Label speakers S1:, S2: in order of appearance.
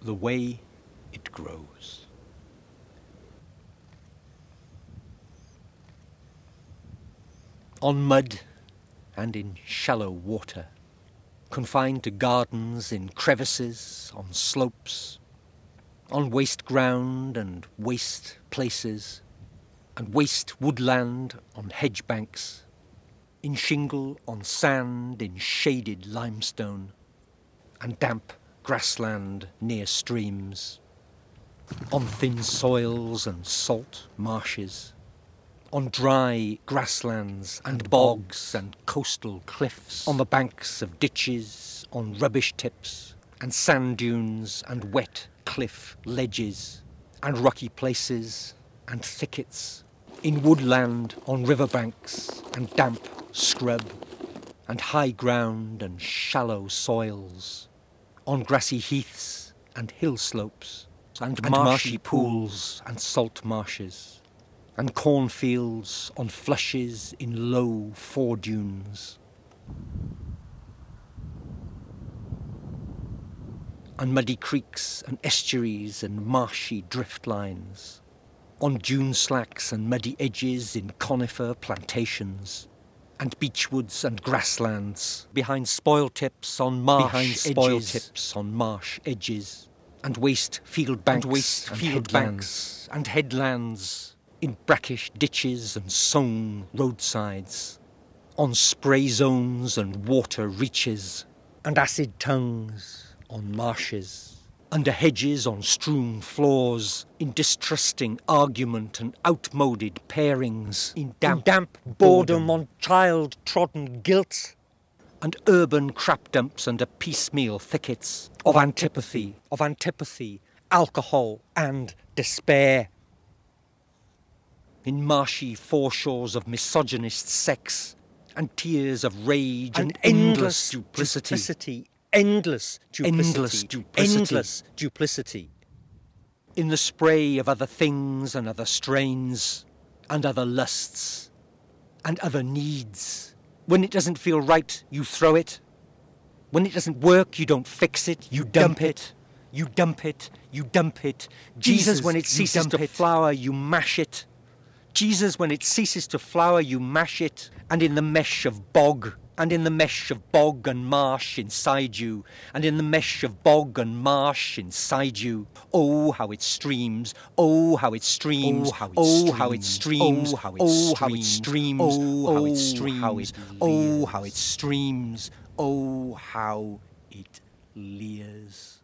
S1: The way it grows. On mud and in shallow water, confined to gardens in crevices, on slopes, on waste ground and waste places, and waste woodland on hedge banks, in shingle on sand, in shaded limestone, and damp grassland near streams, on thin soils and salt marshes, on dry grasslands and bogs and coastal cliffs, on the banks of ditches, on rubbish tips and sand dunes and wet cliff ledges and rocky places and thickets, in woodland on riverbanks and damp scrub and high ground and shallow soils, on grassy heaths and hill slopes and marshy pools and salt marshes, and cornfields on flushes in low foredunes, and muddy creeks and estuaries and marshy drift lines, on dune slacks and muddy edges in conifer plantations, and beechwoods and grasslands, behind spoil tips on marsh edges, and waste field banks and headlands, in brackish ditches and sown roadsides, on spray zones and water reaches, and acid tongues on marshes, under hedges on strewn floors, in distrusting argument and outmoded pairings, in damp boredom on child-trodden guilt, and urban crap dumps under piecemeal thickets of antipathy, alcohol and despair, in marshy foreshores of misogynist sex, and tears of rage and endless duplicity. Endless duplicity. In the spray of other things and other strains, and other lusts, and other needs. When it doesn't feel right, you throw it. When it doesn't work, you don't fix it, you dump it. You dump it. Jesus, when it ceases to flower, you mash it. Jesus, when it ceases to flower, you mash it. And in the mesh of bog, and marsh inside you, and in the mesh of bog and marsh inside you, oh, how it streams, oh, how it streams, oh, how it streams, oh, how it streams, oh, how it streams, oh, how it streams, oh, how it leers.